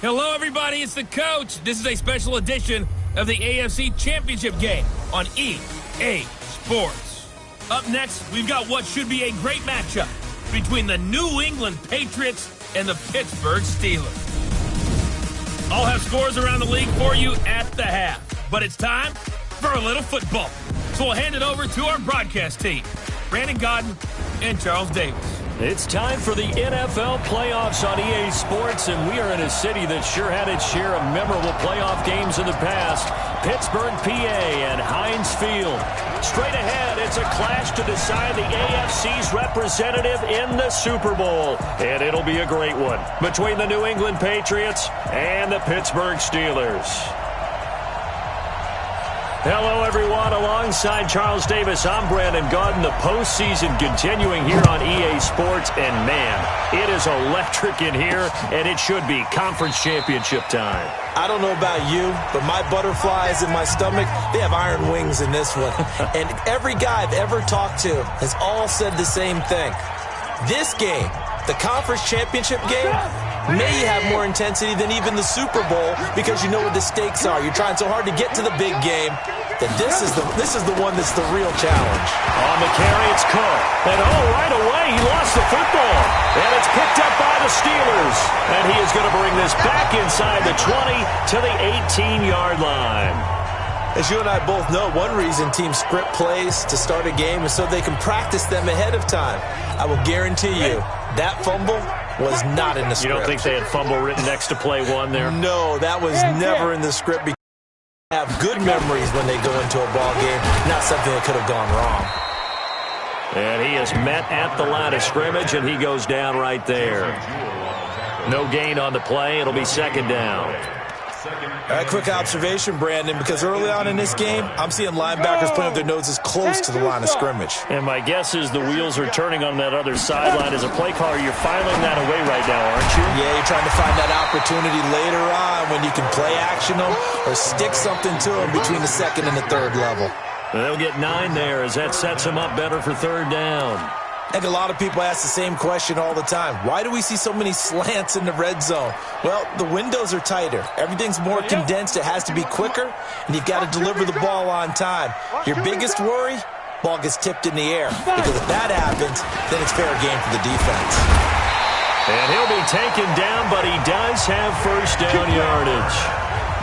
Hello, everybody. It's the coach. This is a special edition of the AFC Championship game on EA Sports. Up next, we've got what should be a great matchup between the New England Patriots and the Pittsburgh Steelers. I'll have scores around the league for you at the half, but it's time for a little football. So we'll hand it over to our broadcast team, Brandon Godden and Charles Davis. It's time for the NFL playoffs on EA Sports, and we are in a city that sure had its share of memorable playoff games in the past. Pittsburgh, PA, and Heinz Field. Straight ahead, it's a clash to decide the AFC's representative in the Super Bowl, and it'll be a great one between the New England Patriots and the Pittsburgh Steelers. Hello, everyone. Alongside Charles Davis, I'm Brandon Godden. The postseason continuing here on EA Sports. And, man, it is electric in here, and it should be conference championship time. I don't know about you, but my butterflies in my stomach, they have iron wings in this one. And every guy I've ever talked to has all said the same thing. This game, the conference championship game, may have more intensity than even the Super Bowl because you know what the stakes are. You're trying so hard to get to the big game that this is the one that's the real challenge. On the carry, it's Cook. And right away, he lost the football. And it's picked up by the Steelers. And he is going to bring this back inside the 20 to the 18-yard line. As you and I both know, one reason teams script plays to start a game is so they can practice them ahead of time. I will guarantee you that fumble was not in the script. You don't think they had fumble written next to play one there? No, that was never in the script because they have good memories when they go into a ball game, not something that could have gone wrong. And he is met at the line of scrimmage, and he goes down right there. No gain on the play. It'll be second down. All right, quick observation, Brandon, because early on in this game, I'm seeing linebackers playing with their noses close to the line of scrimmage. And my guess is the wheels are turning on that other sideline. As a play caller, you're filing that away right now, aren't you? Yeah, you're trying to find that opportunity later on when you can play action them or stick something to them between the second and the third level. They'll get 9 there as that sets them up better for third down. I think a lot of people ask the same question all the time. Why do we see so many slants in the red zone? Well, the windows are tighter. Everything's more condensed. It has to be quicker, and you've got to deliver the ball on time. Your biggest worry? Ball gets tipped in the air. Because if that happens, then it's fair game for the defense. And he'll be taken down, but he does have first down yardage.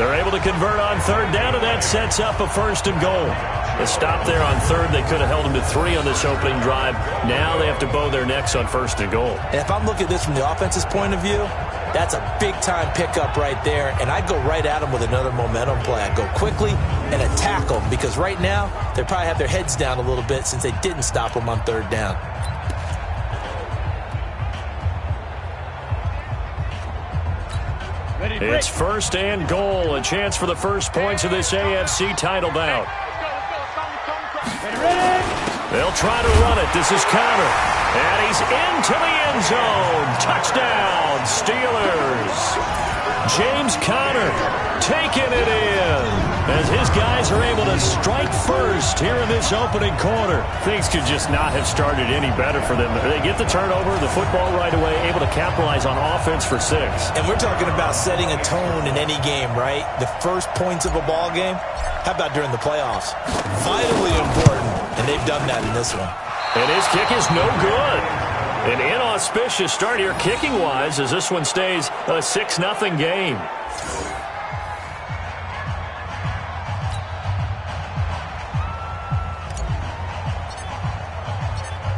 They're able to convert on third down, and that sets up a first and goal. The stop there on third, they could have held him to 3 on this opening drive. Now they have to bow their necks on first and goal. And if I'm looking at this from the offense's point of view, that's a big-time pickup right there, and I'd go right at them with another momentum play. I'd go quickly and attack them because right now they probably have their heads down a little bit since they didn't stop them on third down. It's first and goal, a chance for the first points of this AFC title bout. They'll try to run it. This is Conner. And he's into the end zone. Touchdown, Steelers. James Conner taking it in as his guys are able to strike first here in this opening quarter. Things could just not have started any better for them. They get the turnover, the football right away, able to capitalize on offense for 6. And we're talking about setting a tone in any game, right? The first points of a ball game. How about during the playoffs? Vitally important, and they've done that in this one. And his kick is no good. An inauspicious start here kicking-wise as this one stays a 6-0 game.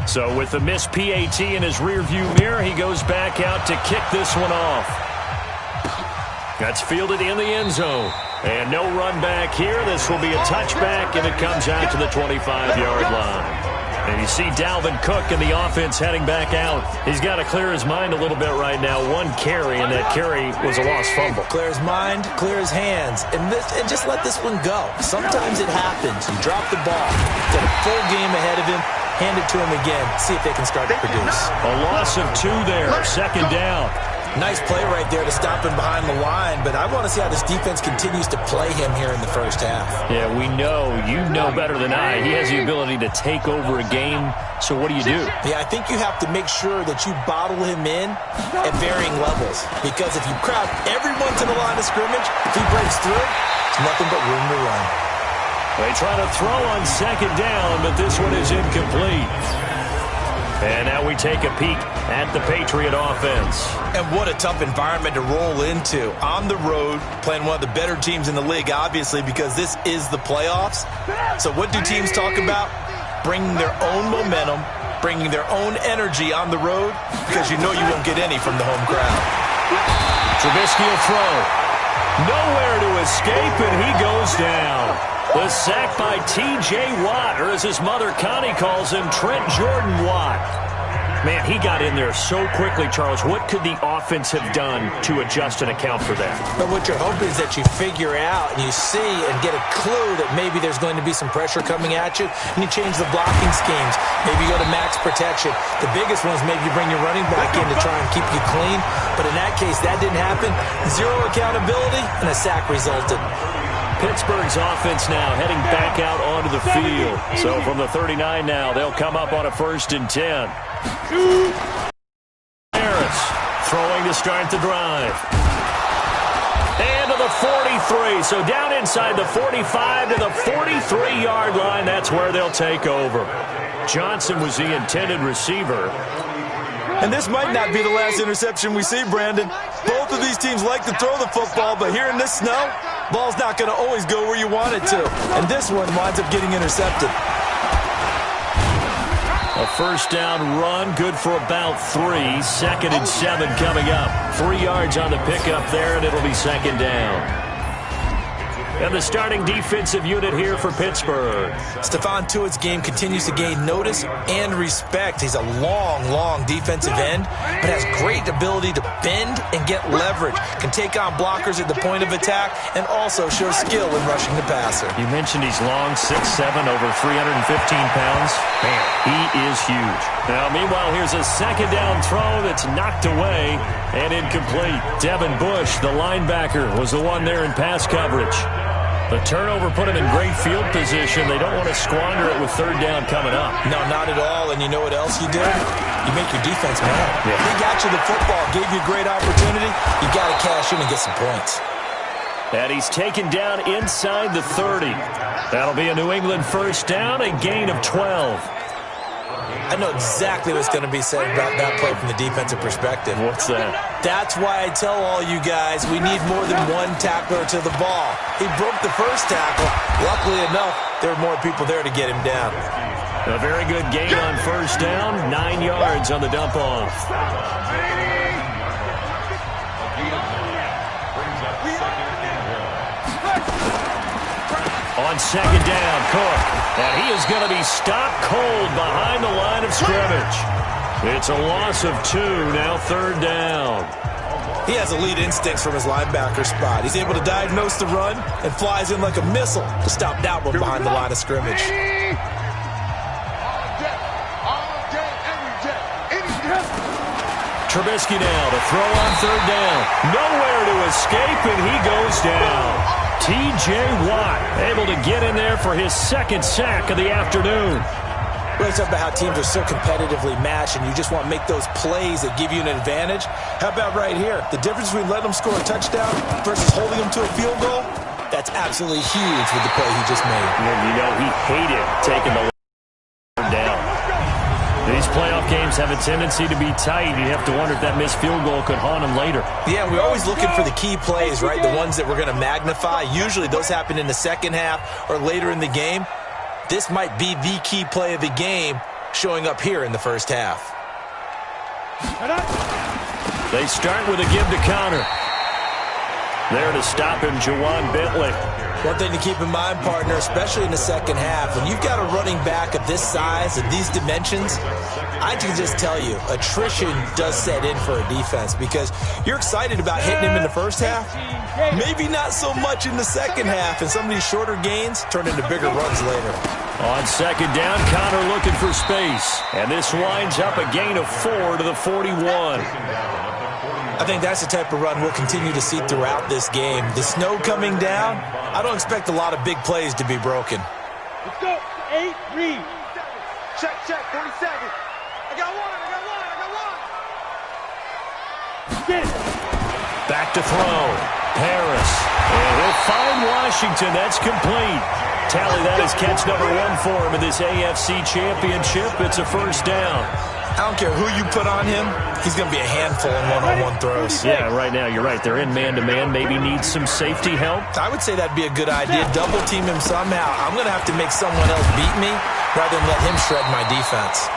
So with the missed PAT in his rearview mirror, he goes back out to kick this one off. That's fielded in the end zone. And no run back here. This will be a touchback, and it comes out to the 25-yard line. And you see Dalvin Cook and the offense heading back out. He's got to clear his mind a little bit right now. 1 carry, and that carry was a lost fumble. Clear his mind, clear his hands, and just let this one go. Sometimes it happens. You drop the ball. Got a full game ahead of him. Hand it to him again. See if they can start to produce. A loss of 2 there. Second down. Nice play right there to stop him behind the line, but I want to see how this defense continues to play him here in the first half. Yeah, we know. You know better than I. He has the ability to take over a game, so what do you do? Yeah, I think you have to make sure that you bottle him in at varying levels, because if you crowd everyone to the line of scrimmage, if he breaks through, it's nothing but room to run. They try to throw on second down, but this one is incomplete. And now we take a peek at the Patriot offense. And what a tough environment to roll into. On the road, playing one of the better teams in the league, obviously, because this is the playoffs. So what do teams talk about? Bringing their own momentum, bringing their own energy on the road, because you know you won't get any from the home crowd. Trubisky will throw. Nowhere to escape, and he goes down. The sack by T.J. Watt, or as his mother Connie calls him, Trent Jordan Watt. Man, he got in there so quickly, Charles. What could the offense have done to adjust and account for that? But what you're hoping is that you figure out and you see and get a clue that maybe there's going to be some pressure coming at you, and you change the blocking schemes. Maybe you go to max protection. The biggest one is maybe you bring your running back in to try and keep you clean. But in that case, that didn't happen. Zero accountability, and a sack resulted. Pittsburgh's offense now heading back out onto the field. So from the 39 now, they'll come up on a 1st and 10. Harris throwing to start the drive. And to the 43. So down inside the 45 to the 43-yard line. That's where they'll take over. Johnson was the intended receiver. And this might not be the last interception we see, Brandon. Both of these teams like to throw the football, but here in this snow, ball's not going to always go where you want it to. And this one winds up getting intercepted. A first down run, good for about 3. 2nd and 7 coming up. 3 yards on the pickup there, and it'll be 2nd down. And the starting defensive unit here for Pittsburgh. Stephon Tuitt's game continues to gain notice and respect. He's a long defensive end, but has great ability to bend and get leverage. Can take on blockers at the point of attack and also shows skill in rushing the passer. You mentioned he's long, 6'7", over 315 pounds. Man, he is huge. Now, meanwhile, here's a 2nd down throw that's knocked away and incomplete. Devin Bush, the linebacker, was the one there in pass coverage. The turnover put him in great field position. They don't want to squander it with 3rd down coming up. No, not at all. And you know what else you do? You make your defense mad. Yeah. They got you the football, gave you a great opportunity. You got to cash in and get some points. And he's taken down inside the 30. That'll be a New England 1st down, a gain of 12. I know exactly what's going to be said about that play from the defensive perspective. What's that? That's why I tell all you guys we need more than one tackler to the ball. He broke the first tackle. Luckily enough, there were more people there to get him down. A very good gain on 1st down. 9 yards on the dump off. On 2nd down, Cook. And he is going to be stopped cold behind the line of scrimmage. It's a loss of 2, now 3rd down. He has elite instincts from his linebacker spot. He's able to diagnose the run and flies in like a missile to stop that one behind the line of scrimmage. Trubisky now to throw on 3rd down. Nowhere to escape, and he goes down. T.J. Watt able to get in there for his 2nd sack of the afternoon. Really talk about how teams are so competitively matched and you just want to make those plays that give you an advantage. How about right here? The difference between letting them score a touchdown versus holding them to a field goal, that's absolutely huge with the play he just made. And you know he hated taking the down. These playoff games have a tendency to be tight. You have to wonder if that missed field goal could haunt him later. Yeah, we're always looking for the key plays, right? The ones that we're going to magnify. Usually those happen in the 2nd half or later in the game. This might be the key play of the game showing up here in the 1st half. They start with a give to Connor. There to stop him, Juwan Bentley. One thing to keep in mind, partner, especially in the 2nd half, when you've got a running back of this size and these dimensions, I can just tell you, attrition does set in for a defense because you're excited about hitting him in the 1st half, maybe not so much in the 2nd half, and some of these shorter gains turn into bigger runs later. On 2nd down, Connor looking for space, and this winds up a gain of 4 to the 41. I think that's the type of run we'll continue to see throughout this game. The snow coming down, I don't expect a lot of big plays to be broken. Let's go. 8, read. Check, 47. I got one. Get it. Back to throw. Harris. And he'll find Washington. That's complete. Tally that is catch number 1 for him in this AFC Championship. It's a first down. I don't care who you put on him. He's going to be a handful in one-on-one throws. Yeah, right now, you're right. They're in man-to-man. Maybe needs some safety help. I would say that'd be a good idea. Double team him somehow. I'm going to have to make someone else beat me rather than let him shred my defense.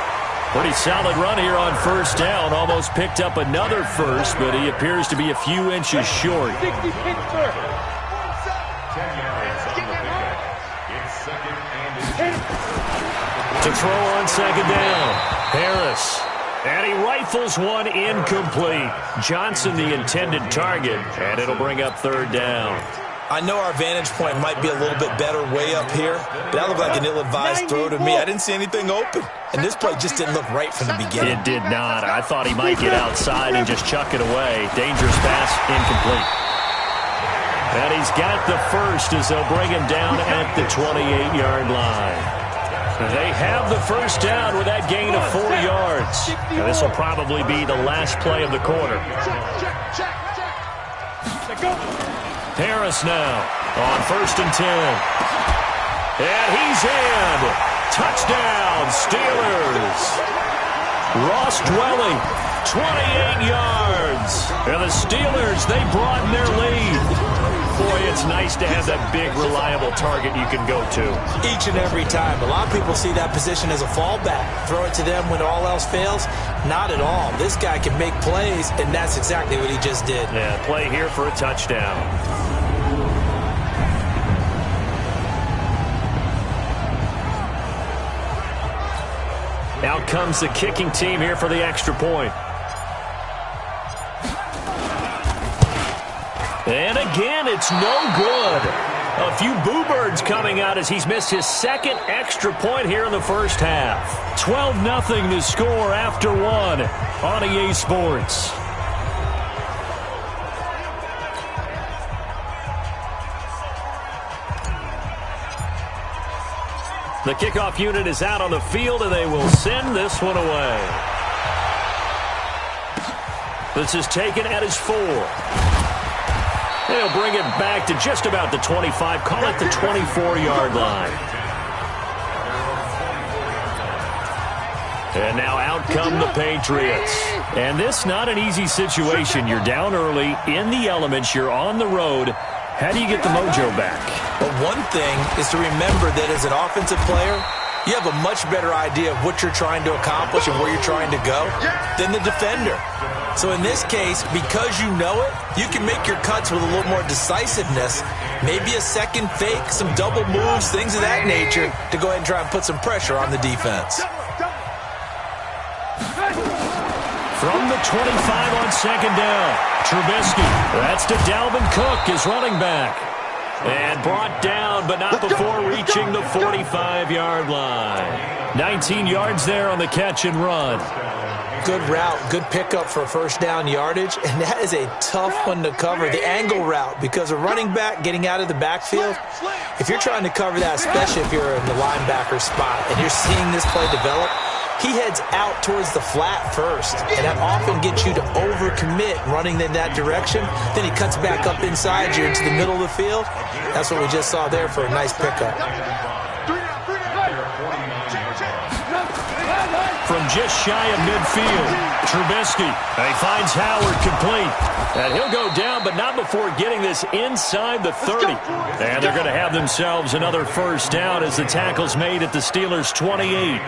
Pretty solid run here on first down. Almost picked up another first, but he appears to be a few inches short. 60 Pittsburgh. To throw on second down. Harris. And he rifles one incomplete. Johnson the intended target, and it'll bring up third down. I know our vantage point might be a little bit better way up here, but that looked like an ill-advised throw to me. I didn't see anything open, and this play just didn't look right from the beginning. It did not. I thought he might get outside and just chuck it away. Dangerous pass, incomplete. And he's got the first as they'll bring him down at the 28-yard line. They have the first down with that gain of 4 yards. And this will probably be the last play of the quarter. Harris now on 1st and 10. And he's in. Touchdown, Steelers. Ross Dwelly, 28 yards. And the Steelers, they broaden their lead. Boy, it's nice to have that big, reliable target you can go to. Each and every time. A lot of people see that position as a fallback. Throw it to them when all else fails. Not at all. This guy can make plays, and that's exactly what he just did. Yeah, play here for a touchdown. Out comes the kicking team here for the extra point. And again, it's no good. A few boo birds coming out as he's missed his second extra point here in the first half. 12-0 the score after 1 on EA Sports. The kickoff unit is out on the field, and they will send this one away. This is taken at his 4. They'll bring it back to just about the 25, call it the 24-yard line. And now out come the Patriots. And this not an easy situation. You're down early, in the elements, you're on the road. How do you get the mojo back? But one thing is to remember that as an offensive player, you have a much better idea of what you're trying to accomplish and where you're trying to go than the defender. So in this case, because you know it, you can make your cuts with a little more decisiveness, maybe a second fake, some double moves, things of that nature, to go ahead and try and put some pressure on the defense. From the 25 on second down, Trubisky. That's to Dalvin Cook, his running back. And brought down, but not before reaching the 45-yard line. 19 yards there on the catch and run. Good route, good pickup for first down yardage, and that is a tough one to cover, the angle route, because a running back getting out of the backfield, if you're trying to cover that, especially if you're in the linebacker spot and you're seeing this play develop, he heads out towards the flat first, and that often gets you to overcommit running in that direction. Then he cuts back up inside you into the middle of the field. That's what we just saw there for a nice pickup. From just shy of midfield, Trubisky. He finds Howard complete. And he'll go down, but not before getting this inside the 30. And they're going to have themselves another first down as the tackle's made at the Steelers' 28.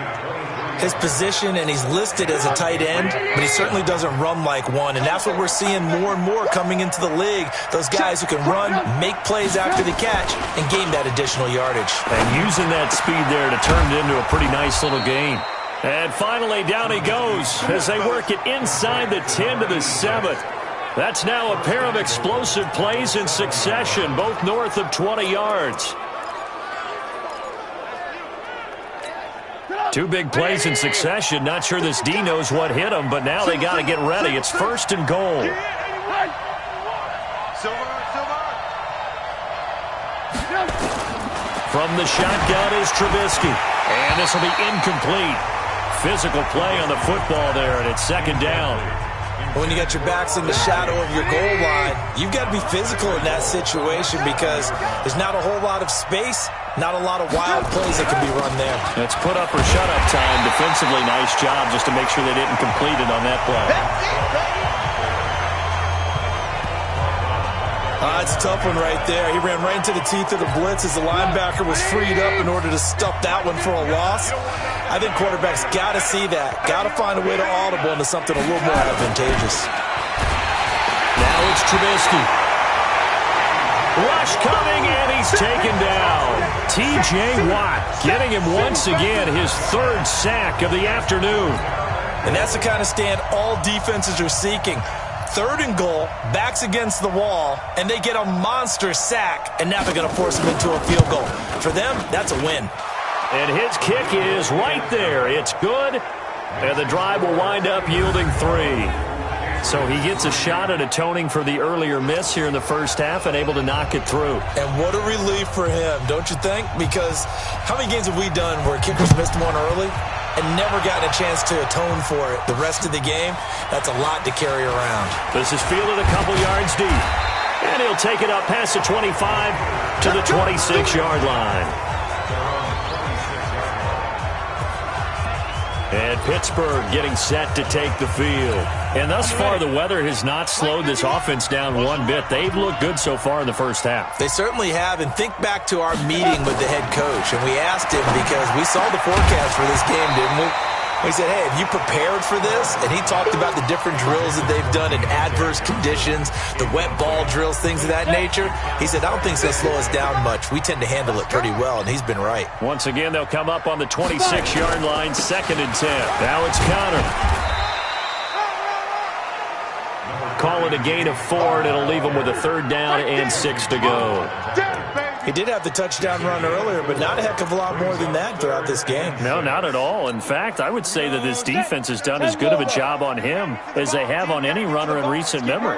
His position, and he's listed as a tight end, but he certainly doesn't run like one, and that's what we're seeing more and more coming into the league. Those guys who can run, make plays after the catch, and gain that additional yardage. And using that speed there to turn it into a pretty nice little gain. And finally, down he goes as they work it inside the 10 to the 7. That's now a pair of explosive plays in succession, both north of 20 yards. Two big plays in succession. Not sure this D knows what hit him, but now they got to get ready. It's 1st and goal. From the shotgun is Trubisky. And this will be incomplete. Physical play on the football there, and it's second down. When you got your backs in the shadow of your goal line, you've got to be physical in that situation because there's not a whole lot of space, not a lot of wild plays that can be run there. It's put up or shut up time. Defensively, nice job just to make sure they didn't complete it on that play. It's a tough one right there. He ran right into the teeth of the blitz as the linebacker was freed up in order to stuff that one for a loss. I think quarterbacks got to see that. Got to find a way to audible into something a little more advantageous. Now it's Trubisky. Rush coming, and he's taken down. T.J. Watt getting him once again his third sack of the afternoon. And that's the kind of stand all defenses are seeking. Third and goal, backs against the wall, and they get a monster sack, and now they're going to force him into a field goal. For them, that's a win. And his kick is right there. It's good, and the drive will wind up yielding 3. So he gets a shot at atoning for the earlier miss here in the first half and able to knock it through. And what a relief for him, don't you think? Because how many games have we done where kickers missed one early and never gotten a chance to atone for it the rest of the game? That's a lot to carry around. This is fielded a couple yards deep. And he'll take it up past the 25 to the 26-yard line. And Pittsburgh getting set to take the field. And thus far, the weather has not slowed this offense down one bit. They've looked good so far in the first half. They certainly have. And think back to our meeting with the head coach. And we asked him because we saw the forecast for this game, didn't we? We said, hey, have you prepared for this? And he talked about the different drills that they've done in adverse conditions, the wet ball drills, things of that nature. He said, I don't think it's going to slow us down much. We tend to handle it pretty well, and he's been right. Once again, they'll come up on the 26-yard line, 2nd and 10. Now it's Connor. Call it a gain of 4, and it'll leave them with a 3rd down and 6 to go. He did have the touchdown run earlier, but not a heck of a lot more than that throughout this game. No, not at all. In fact, I would say that this defense has done as good of a job on him as they have on any runner in recent memory.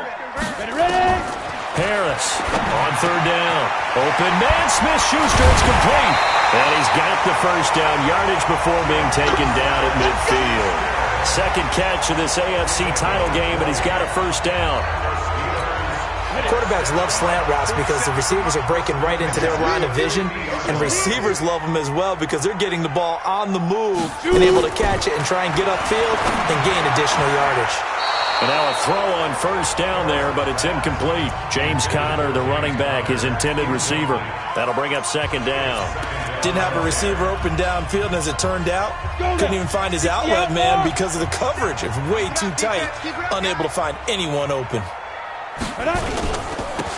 Harris on 3rd down. Open man, Smith-Schuster, it's complete. And he's got the first down yardage before being taken down at midfield. Second catch of this AFC title game, and he's got a first down. Quarterbacks love slant routes because the receivers are breaking right into their line of vision, and receivers love them as well because they're getting the ball on the move and able to catch it and try and get upfield and gain additional yardage. And now a throw on first down there, but it's incomplete. James Conner, the running back, his intended receiver. That'll bring up 2nd down. Didn't have a receiver open downfield, and as it turned out, couldn't even find his outlet man because of the coverage. It's way too tight, unable to find anyone open.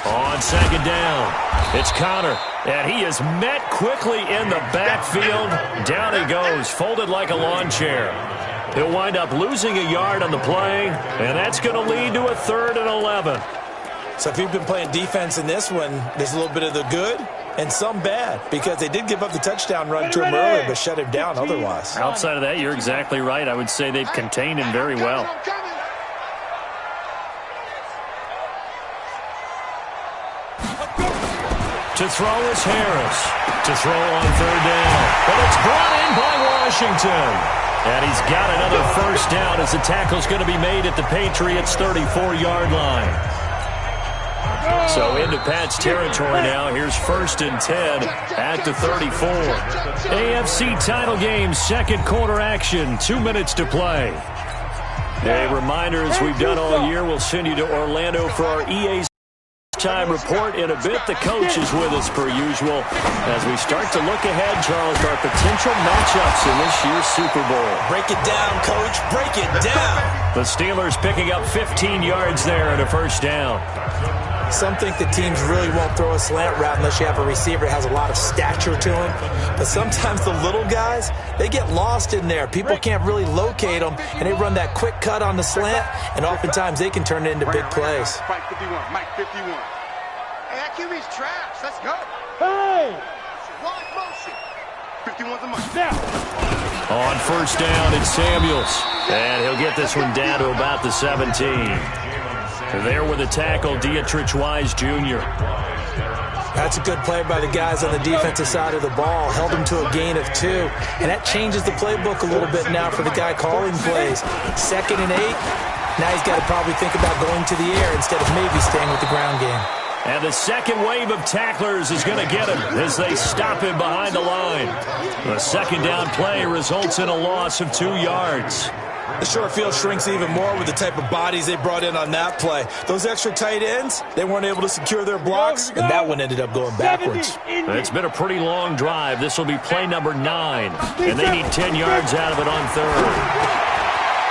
On 2nd down, it's Conner, and he is met quickly in the backfield. Down he goes, folded like a lawn chair. He'll wind up losing a yard on the play, and that's going to lead to a 3rd and 11. So if you've been playing defense in this one, there's a little bit of the good and some bad because they did give up the touchdown run to him earlier but shut him down otherwise. Outside of that, you're exactly right. I would say they've contained him very well. To throw is Harris. To throw on 3rd down. But it's brought in by Washington. And he's got another first down as the tackle's going to be made at the Patriots' 34-yard line. So into Pat's territory now. Here's 1st and 10 at the 34. AFC title game, 2nd quarter action. 2 minutes to play. A reminder, as we've done all year, we'll send you to Orlando for our EA time report in a bit. The coach is with us per usual as we start to look ahead, Charles, to our potential matchups in this year's Super Bowl. Break it down, coach. Break it down. The Steelers picking up 15 yards there and a first down. Some think that teams really won't throw a slant route unless you have a receiver that has a lot of stature to him. But sometimes the little guys, they get lost in there. People can't really locate them, and they run that quick cut on the slant, and oftentimes they can turn it into big plays. Mike 51, Mike 51. Hey, that QB's trash. Let's go. Hey! Wide motion. 51's a month. Now. On first down, it's Samuels. And he'll get this one down to about the 17. There with the tackle, Dietrich Wise Jr. That's a good play by the guys on the defensive side of the ball. Held them to a gain of 2. And that changes the playbook a little bit now for the guy calling plays. 2nd and 8. Now he's got to probably think about going to the air instead of maybe staying with the ground game. And the second wave of tacklers is going to get him as they stop him behind the line. The second down play results in a loss of 2 yards. The short field shrinks even more with the type of bodies they brought in on that play. Those extra tight ends, they weren't able to secure their blocks, and that one ended up going backwards. It's been a pretty long drive. This will be play number 9, and they need 10 yards out of it on 3rd.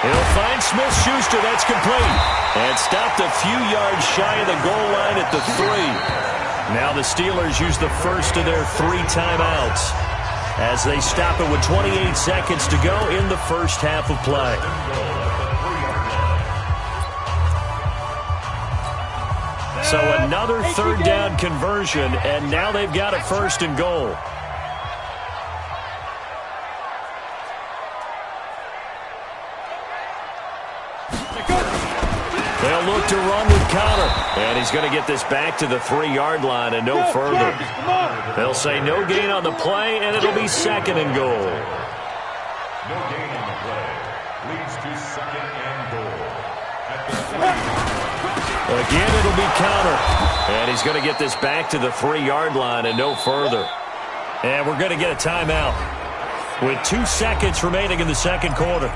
He'll find Smith-Schuster. That's complete. And stopped a few yards shy of the goal line at the 3. Now the Steelers use the first of their 3 timeouts as they stop it with 28 seconds to go in the first half of play. So another 3rd down conversion, and now they've got a 1st and goal. They'll look to run with Connor. And he's going to get this back to the 3-yard line and no further. They'll say no gain on the play, and it'll be 2nd and goal. No gain on the play. Leads to 2nd and goal. Again, it'll be Connor. And he's going to get this back to the 3-yard line and no further. And we're going to get a timeout with 2 seconds remaining in the second quarter.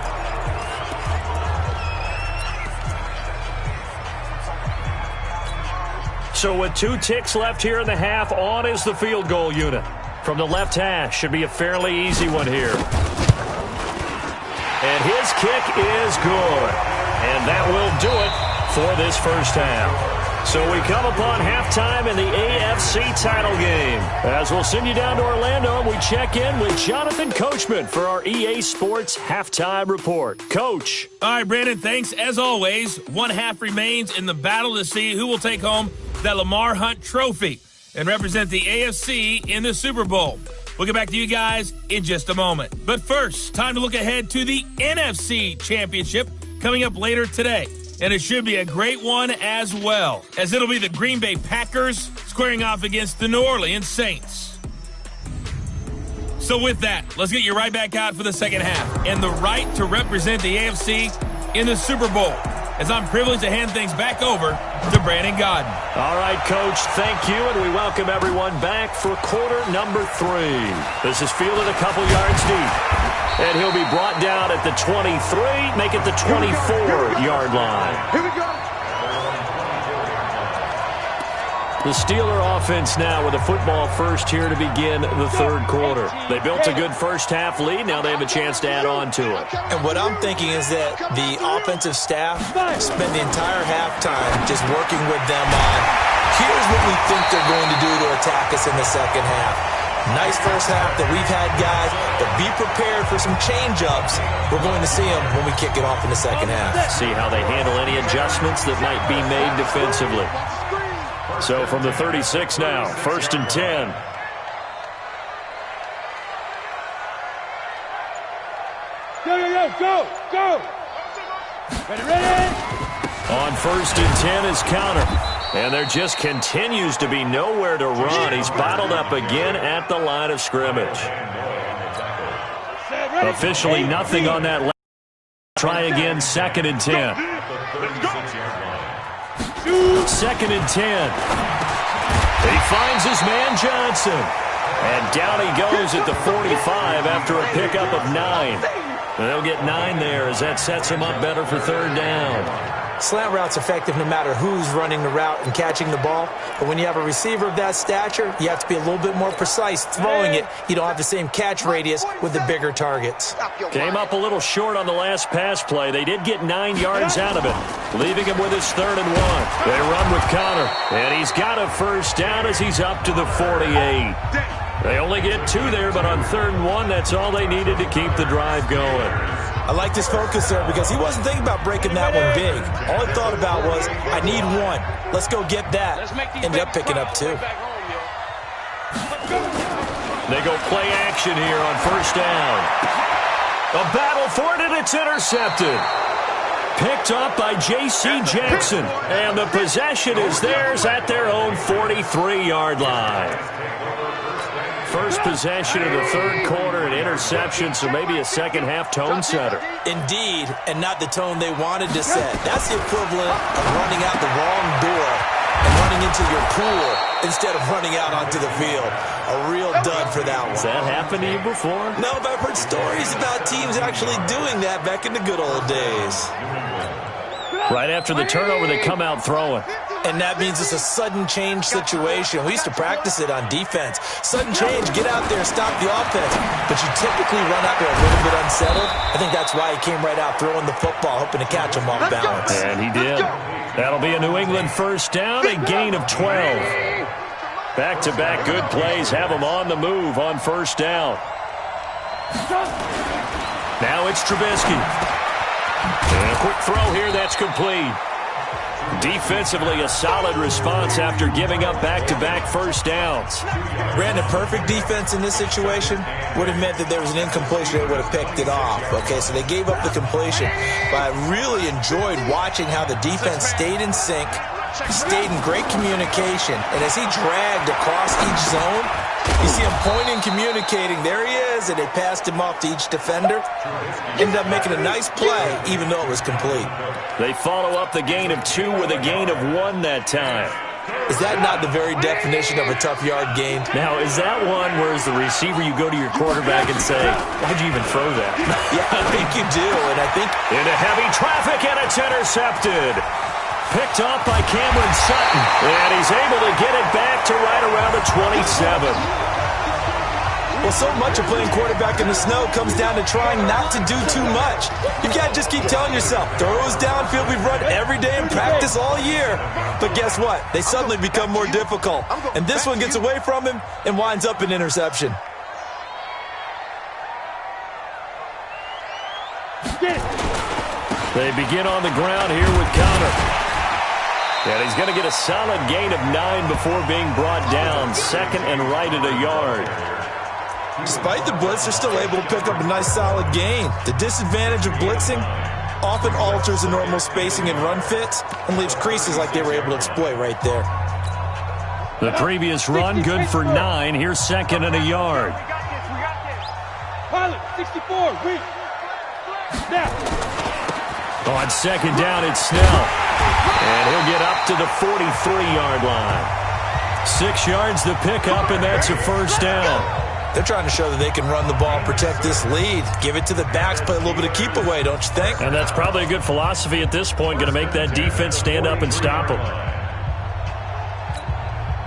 So with 2 ticks left here in the half, on is the field goal unit. From the left hash, should be a fairly easy one here. And his kick is good. And that will do it for this first half. So we come upon halftime in the AFC title game. As we'll send you down to Orlando, and we check in with Jonathan Coachman for our EA Sports Halftime Report. Coach. All right, Brandon, thanks. As always, 1 half remains in the battle to see who will take home that Lamar Hunt trophy and represent the AFC in the Super Bowl. We'll get back to you guys in just a moment. But first, time to look ahead to the NFC Championship coming up later today. And it should be a great one as well, as it'll be the Green Bay Packers squaring off against the New Orleans Saints. So with that, let's get you right back out for the second half and the right to represent the AFC in the Super Bowl, as I'm privileged to hand things back over to Brandon Godden. All right, Coach, thank you, and we welcome everyone back for quarter number 3. This is fielded a couple yards deep, and he'll be brought down at the 23, make it the 24-yard line. Here we go. The Steeler offense now with a football first here to begin the 3rd quarter. They built a good first half lead. Now they have a chance to add on to it. And what I'm thinking is that the offensive staff spend the entire halftime just working with them on, here's what we think they're going to do to attack us in the second half. Nice first half that we've had, guys, but be prepared for some change-ups. We're going to see them when we kick it off in the second half. See how they handle any adjustments that might be made defensively. So from the 36 now, 1st and 10. Go! Ready! On 1st and 10 is Connor. And there just continues to be nowhere to run. He's bottled up again at the line of scrimmage. Officially nothing on that. Try again, 2nd and 10. 2nd and 10. He finds his man Johnson. And down he goes at the 45 after a pickup of 9. They'll get 9 there as that sets him up better for 3rd down. Slant route's effective no matter who's running the route and catching the ball. But when you have a receiver of that stature, you have to be a little bit more precise throwing it. You don't have the same catch radius with the bigger targets. Came up a little short on the last pass play. They did get 9 yards out of it, leaving him with his 3rd and 1. They run with Connor, and he's got a first down as he's up to the 48. They only get 2 there, but on 3rd and 1, that's all they needed to keep the drive going. I like his focus there because he wasn't thinking about breaking that one big. All he thought about was, I need 1. Let's go get that. Ended up picking up 2. They go play action here on 1st down. A battle for it, and it's intercepted. Picked up by J.C. Jackson. And the possession is theirs at their own 43-yard line. First possession of the third quarter, an interception, so maybe a second-half tone setter. Indeed, and not the tone they wanted to set. That's the equivalent of running out the wrong door and running into your pool instead of running out onto the field. A real dud for that one. Has that happened to you before? No, but I've heard stories about teams actually doing that back in the good old days. Right after the turnover, they come out throwing. And that means it's a sudden change situation. We used to practice it on defense. Sudden change, get out there, stop the offense. But you typically run out there a little bit unsettled. I think that's why he came right out throwing the football, hoping to catch him off balance. And he did. That'll be a New England first down, a gain of 12. Back-to-back good plays have them on the move on first down. Now it's Trubisky. And a quick throw here that's complete. Defensively, a solid response after giving up back-to-back first downs. Ran a perfect defense in this situation. Would have meant that there was an incompletion. They would have picked it off. Okay, so they gave up the completion. But I really enjoyed watching how the defense stayed in sync, stayed in great communication. And as he dragged across each zone, you see him pointing, communicating. There he is, and they passed him off to each defender. Ended up making a nice play, even though it was complete. They follow up the gain of 2 with a gain of 1 that time. Is that not the very definition of a tough yard gain? Now, is that one where as the receiver you go to your quarterback and say, why'd you even throw that? Yeah, I think you do, and I think... Into heavy traffic, and it's intercepted. Picked off by Cameron Sutton, and he's able to get it back to right around the 27. Well, so much of playing quarterback in the snow comes down to trying not to do too much. You can't just keep telling yourself, throws downfield we've run every day in practice all year. But guess what? They suddenly become more difficult. And this one gets away from him and winds up an interception. They begin on the ground here with Connor. And he's going to get a solid gain of 9 before being brought down. Second and right at a yard. Despite the blitz, they're still able to pick up a nice solid gain. The disadvantage of blitzing often alters the normal spacing and run fits and leaves creases like they were able to exploit right there. The previous run good for 9. Here's second and a yard. Pilot, 64, wait. Snap. On second down, it's Snell. And he'll get up to the 43-yard line. 6 yards the pickup, and that's a first down. They're trying to show that they can run the ball, protect this lead. Give it to the backs, play a little bit of keep away, don't you think? And that's probably a good philosophy at this point, going to make that defense stand up and stop them.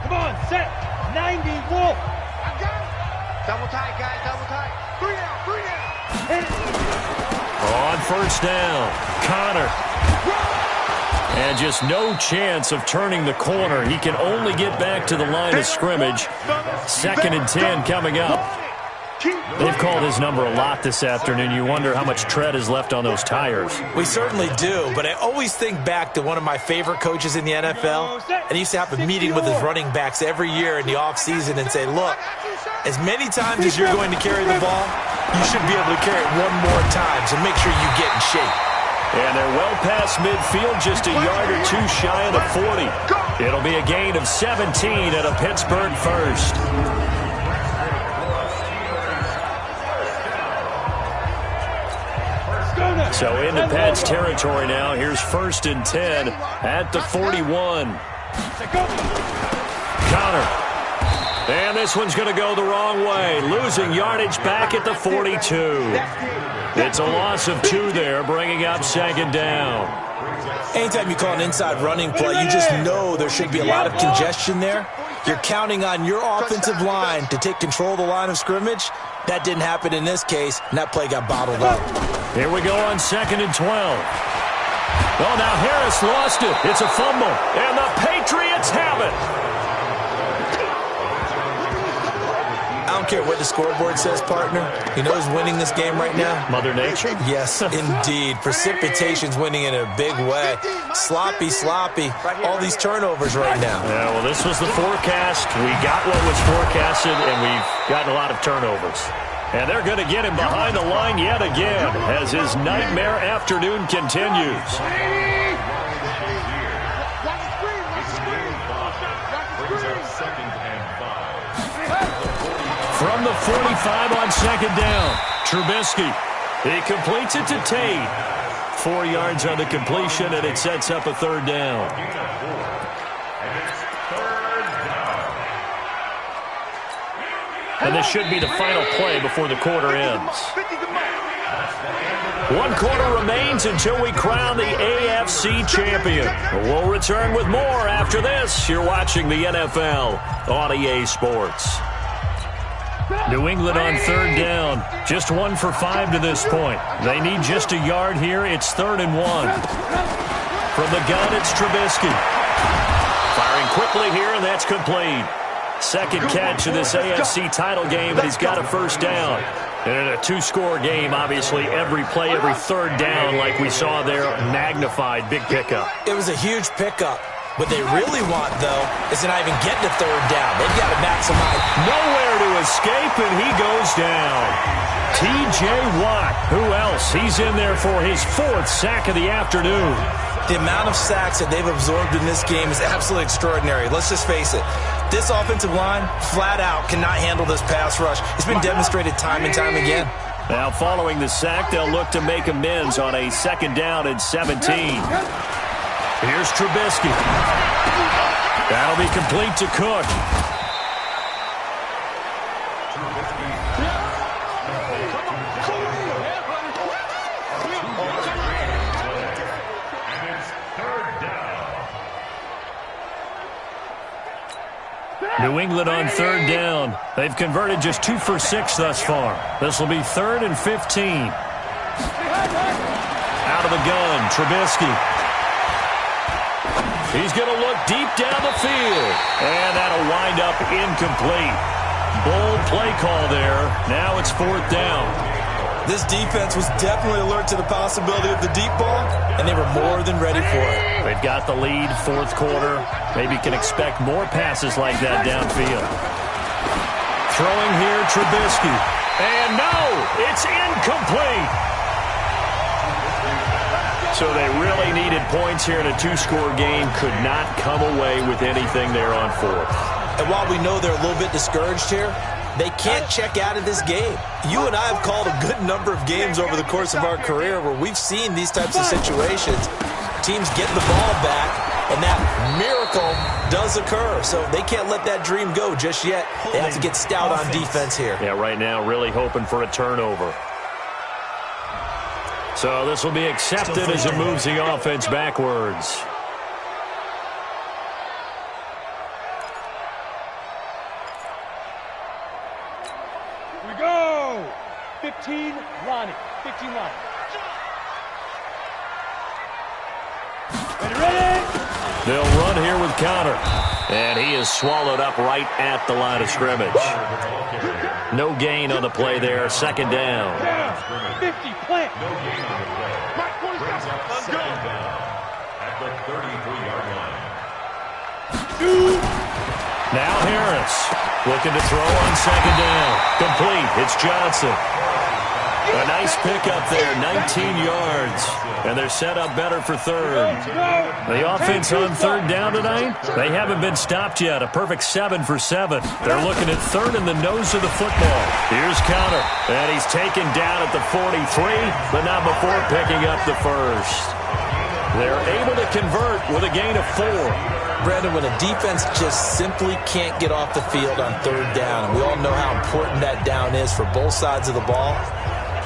Come on, set. 90, Wolf. Double tight, guys, double tight. 3 down, 3 down. Hit it. On first down, Connor. And just no chance of turning the corner. He can only get back to the line of scrimmage. Second and 10 coming up. They've called his number a lot this afternoon. You wonder how much tread is left on those tires. We certainly do, but I always think back to one of my favorite coaches in the NFL. And he used to have a meeting with his running backs every year in the offseason and say, look, as many times as you're going to carry the ball, you should be able to carry it one more time, so make sure you get in shape. And they're well past midfield, just a yard or 2 shy of the 40. It'll be a gain of 17 at a Pittsburgh first. So into Pat's territory now. Here's first and 10 at the 41. Connor. And this one's going to go the wrong way. Losing yardage back at the 42. It's a loss of 2 there, bringing up second down. Anytime you call an inside running play, you just know there should be a lot of congestion there. You're counting on your offensive line to take control of the line of scrimmage. That didn't happen in this case, and that play got bottled up. Here we go on second and 12. Oh, now Harris lost it. It's a fumble, and the Patriots have it. I don't care what the scoreboard says, partner. You know who's winning this game right now? Mother Nature? Yes, indeed. Precipitation's winning in a big way. Sloppy. All these turnovers right now. Yeah, well, this was the forecast. We got what was forecasted, and we've gotten a lot of turnovers. And they're going to get him behind the line yet again as his nightmare afternoon continues. From the 45 on second down, Trubisky. He completes it to Tate. 4 yards on the completion, and it sets up a third down. And this should be the final play before the quarter ends. 1 quarter remains until we crown the AFC champion. We'll return with more after this. You're watching the NFL on EA Sports. New England on third down. Just 1 for 5 to this point. They need just a yard here. It's 3rd and 1. From the gun, it's Trubisky. Firing quickly here, and that's complete. Second catch of this AFC title game, and he's got a first down. And in a 2-score game, obviously, every play, every third down, like we saw there, magnified, big pickup. It was a huge pickup. What they really want, though, is to not even get to third down. They've got to maximize. Nowhere to escape, and he goes down. T.J. Watt, who else? He's in there for his 4th sack of the afternoon. The amount of sacks that they've absorbed in this game is absolutely extraordinary. Let's just face it. This offensive line, flat out, cannot handle this pass rush. It's been demonstrated time and time again. Now, following the sack, they'll look to make amends on a 2nd down and 17. Here's Trubisky. That'll be complete to Cook. New England on third down. They've converted just 2 for 6 thus far. This will be 3rd and 15. Out of the gun, Trubisky. He's going to look deep down the field. And that'll wind up incomplete. Bold play call there. Now it's 4th down. This defense was definitely alert to the possibility of the deep ball, and they were more than ready for it. They've got the lead, 4th quarter. Maybe can expect more passes like that downfield. Throwing here, Trubisky. And no, it's incomplete. So they really needed points here in a 2-score game. Could not come away with anything there on 4th. And while we know they're a little bit discouraged here, they can't check out of this game. You and I have called a good number of games over the course of our career where we've seen these types of situations. Teams get the ball back, and that miracle does occur. So they can't let that dream go just yet. They have to get stout on defense here. Yeah, right now really hoping for a turnover. So this will be accepted as it moves the offense backwards. Here we go. 15, Lonnie. 15, Lonnie. Ready? They'll run here with Connor. And he is swallowed up right at the line of scrimmage. No gain on the play there. 2nd down. 50, plant. No gain on the play. Brings up 2nd down at the 33-yard line. Now Harris looking to throw on 2nd down. Complete. It's Johnson. A nice pickup there, 19 yards. And they're set up better for 3rd. The offense on 3rd down tonight, they haven't been stopped yet. A perfect 7 for 7. They're looking at 3rd in the nose of the football. Here's Connor. And he's taken down at the 43, but not before picking up the 1st. They're able to convert with a gain of 4. Brandon, when a defense just simply can't get off the field on 3rd down, and we all know how important that down is for both sides of the ball,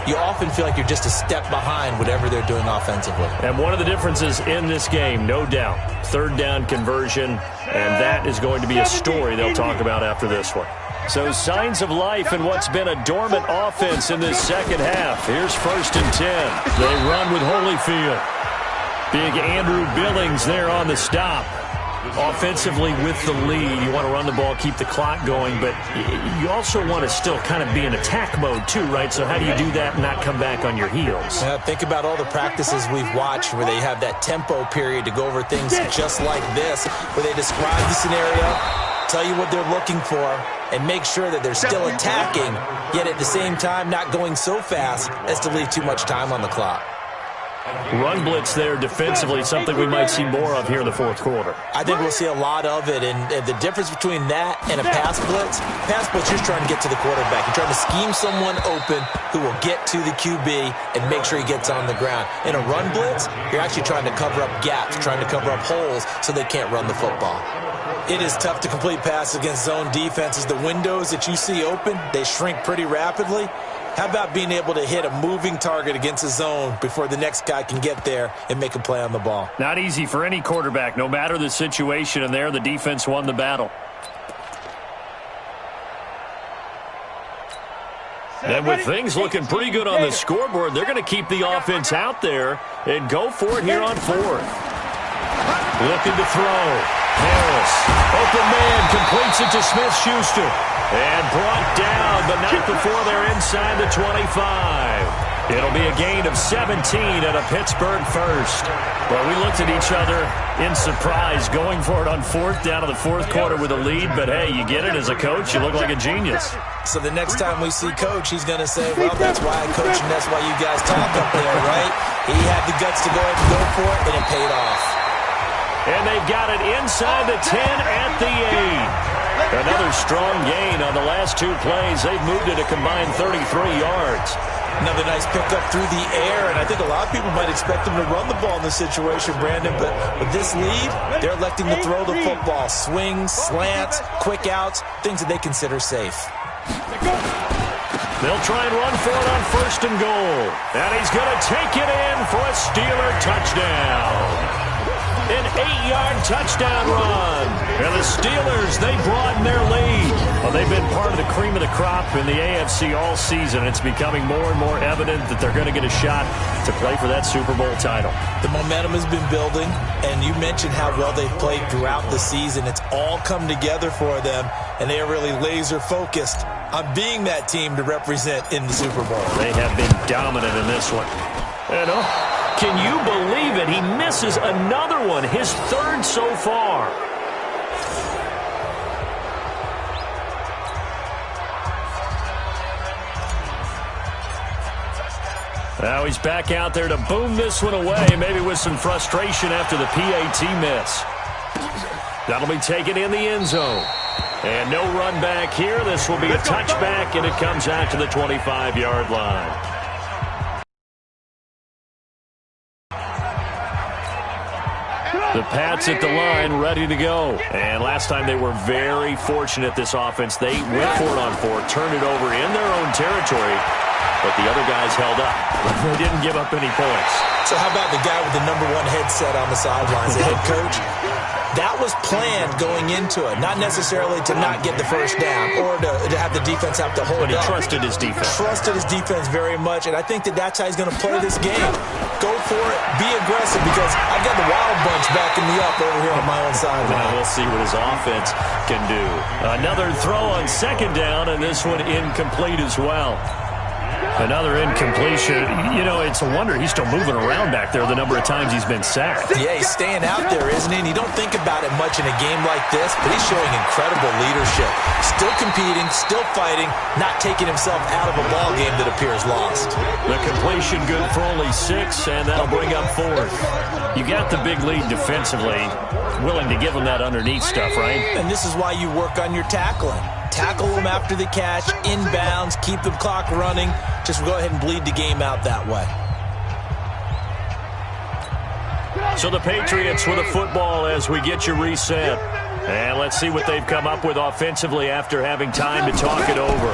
you often feel like you're just a step behind whatever they're doing offensively. And one of the differences in this game, no doubt, 3rd down conversion, and that is going to be a story they'll talk about after this one. So signs of life in what's been a dormant offense in this 2nd half. Here's 1st and 10. They run with Holyfield. Big Andrew Billings there on the stop. Offensively with the lead, you want to run the ball, keep the clock going, but you also want to still kind of be in attack mode too, right? So how do you do that and not come back on your heels? Think about all the practices we've watched where they have that tempo period to go over things just like this, where they describe the scenario, tell you what they're looking for, and make sure that they're still attacking, yet at the same time not going so fast as to leave too much time on the clock. Run blitz there defensively, something we might see more of here in the fourth quarter. I think we'll see a lot of it, and the difference between that and a pass blitz, you're trying to get to the quarterback. You're trying to scheme someone open who will get to the QB and make sure he gets on the ground. In a run blitz, you're actually trying to cover up gaps, trying to cover up holes so they can't run the football. It is tough to complete passes against zone defenses. The windows that you see open, they shrink pretty rapidly. How about being able to hit a moving target against a zone before the next guy can get there and make a play on the ball? Not easy for any quarterback, no matter the situation, and there the defense won the battle. And with things looking pretty good on the scoreboard, they're going to keep the offense out there and go for it here on fourth. Looking to throw. Harris, open man, completes it to Smith-Schuster. And brought down, but not before they're inside the 25. It'll be a gain of 17 at a Pittsburgh first. Well, we looked at each other in surprise going for it on fourth down in the fourth quarter with a lead. But, hey, you get it as a coach. You look like a genius. So the next time we see Coach, he's going to say, well, that's why I coach and that's why you guys talk up there, right? He had the guts to go ahead and go for it, and it paid off. And they've got it inside the 10 at the 8. Another strong gain on the last two plays. They've moved it a combined 33 yards. Another nice pickup through the air, and I think a lot of people might expect them to run the ball in this situation, Brandon, but with this lead, they're electing to throw the football. Swings, slants, quick outs, things that they consider safe. They'll try and run for it on first and goal. And he's going to take it in for a Steeler touchdown. An 8-yard touchdown run. And the Steelers, they broaden their lead. Well, they've been part of the cream of the crop in the AFC all season. It's becoming more and more evident that they're going to get a shot to play for that Super Bowl title. The momentum has been building, and you mentioned how well they've played throughout the season. It's all come together for them, and they are really laser-focused on being that team to represent in the Super Bowl. They have been dominant in this one. And can you believe it? He misses another one, his third so far. Now he's back out there to boom this one away, maybe with some frustration after the PAT miss. That'll be taken in the end zone. And no run back here. This will be a touchback, and it comes out to the 25-yard line. The Pats at the line, ready to go. And last time they were very fortunate, this offense. They went for it on fourth, turned it over in their own territory, but the other guys held up. They didn't give up any points. So how about the guy with the #1 headset on the sidelines, the head coach? That was planned going into it, not necessarily to not get the first down or to have the defense have to hold up. But he trusted his defense. Trusted his defense very much, and I think that's how he's going to play this game. Go for it, be aggressive, because I've got the wild bunch backing me up over here on my own sideline. We'll see what his offense can do. Another throw on second down, and this one incomplete as well. Another incompletion. You know, it's a wonder he's still moving around back there the number of times he's been sacked. Yeah, he's staying out there, isn't he? And you don't think about it much in a game like this, but he's showing incredible leadership. Still competing, still fighting, not taking himself out of a ball game that appears lost. The completion good for only 6, and that'll bring up fourth. You got the big lead defensively, willing to give him that underneath stuff, right? And this is why you work on your tackling. Tackle them after the catch, inbounds, keep the clock running. Just go ahead and bleed the game out that way. So the Patriots with a football as we get you reset. And let's see what they've come up with offensively after having time to talk it over.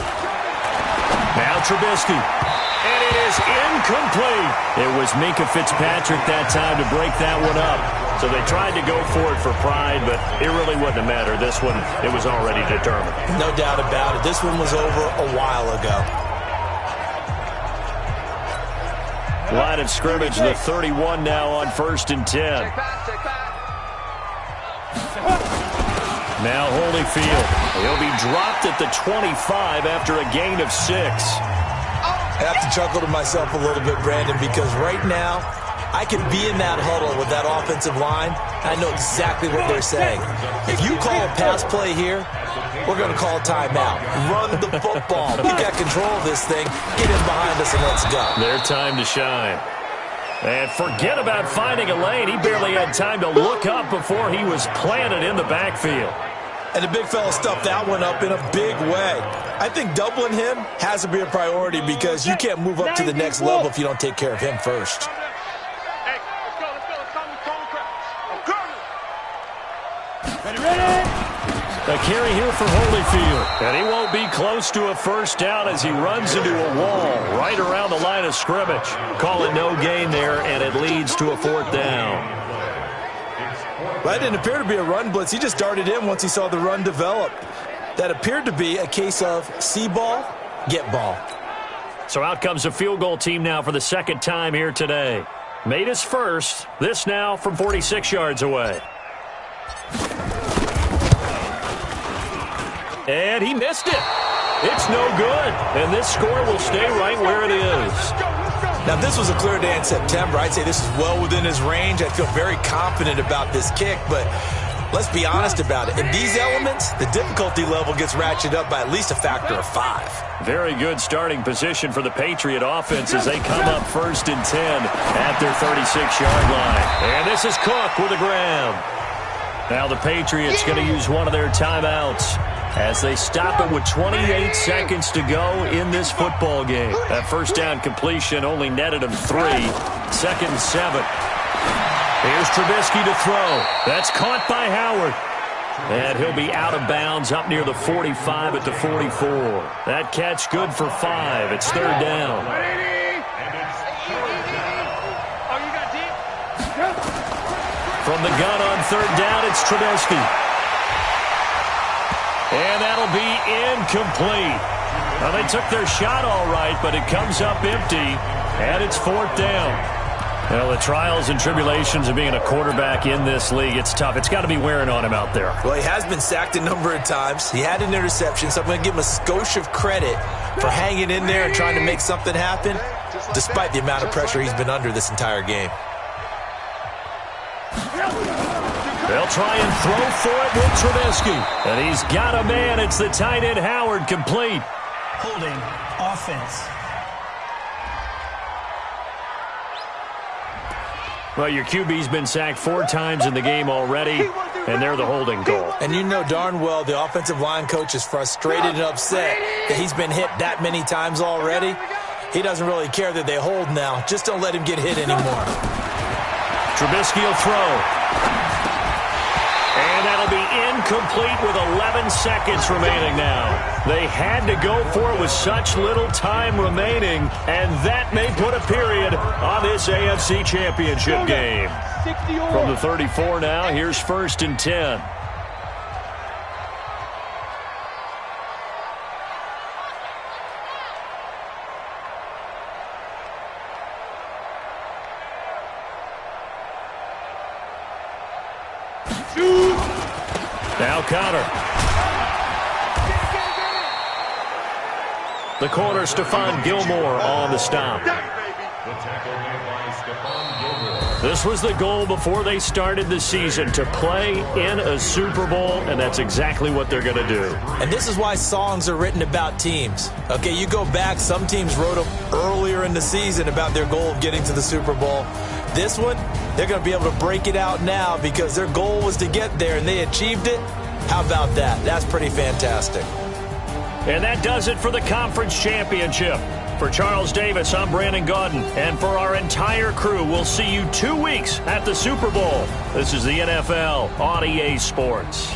Now Trubisky. And it is incomplete. It was Minkah Fitzpatrick that time to break that one up. So they tried to go for it for pride, but it really wouldn't have mattered. This one, it was already determined. No doubt about it. This one was over a while ago. Line of scrimmage, the 31 now on 1st and 10. Now Holyfield. He'll be dropped at the 25 after a gain of 6. I have to chuckle to myself a little bit, Brandon, because right now I could be in that huddle with that offensive line. I know exactly what they're saying. If you call a pass play here, we're going to call a timeout. Run the football. We got control of this thing. Get in behind us and let's go. Their time to shine. And forget about finding a lane. He barely had time to look up before he was planted in the backfield. And the big fella stuffed that one up in a big way. I think doubling him has to be a priority because you can't move up to the next level if you don't take care of him first. A carry here for Holyfield. And he won't be close to a first down as he runs into a wall right around the line of scrimmage. Call it no gain there, and it leads to a fourth down. That didn't appear to be a run blitz. He just darted in once he saw the run develop. That appeared to be a case of see ball, get ball. So out comes a field goal team now for the second time here today. Made his first. This now from 46 yards away. And he missed it. It's no good. And this score will stay right where it is. Now, if this was a clear day in September, I'd say this is well within his range. I feel very confident about this kick, but let's be honest about it. In these elements, the difficulty level gets ratcheted up by at least a factor of 5. Very good starting position for the Patriot offense as they come up 1st and 10 at their 36-yard line. And this is Cook with a grab. Now the Patriots going to use one of their timeouts as they stop it with 28 seconds to go in this football game. That first down completion only netted him 3. 2nd and 7. Here's Trubisky to throw. That's caught by Howard. And he'll be out of bounds up near the 45 at the 44. That catch good for 5. It's 3rd down. From the gun on 3rd down, it's Trubisky. And that'll be incomplete. Now, they took their shot all right, but it comes up empty, and it's 4th down. Well, the trials and tribulations of being a quarterback in this league, it's tough. It's got to be wearing on him out there. Well, he has been sacked a number of times. He had an interception, so I'm going to give him a skosh of credit for hanging in there and trying to make something happen, despite the amount of pressure he's been under this entire game. They'll try and throw for it with Trubisky. And he's got a man. It's the tight end Howard, complete. Holding offense. Well, your QB's been sacked 4 times in the game already, and they're the holding goal. And you know darn well the offensive line coach is frustrated and upset that he's been hit that many times already. He doesn't really care that they hold now. Just don't let him get hit anymore. Trubisky will throw. And that'll be incomplete with 11 seconds remaining now. They had to go for it with such little time remaining, and that may put a period on this AFC Championship game. From the 34 now, here's 1st and 10. Now Connor. The corner, Stephon Gilmore on the stop. This was the goal before they started the season, to play in a Super Bowl, and that's exactly what they're going to do. And this is why songs are written about teams. Okay, you go back, some teams wrote them earlier in the season about their goal of getting to the Super Bowl. This one, they're going to be able to break it out now because their goal was to get there, and they achieved it. How about that? That's pretty fantastic. And that does it for the conference championship. For Charles Davis, I'm Brandon Gaudin. And for our entire crew, we'll see you 2 weeks at the Super Bowl. This is the NFL on EA Sports.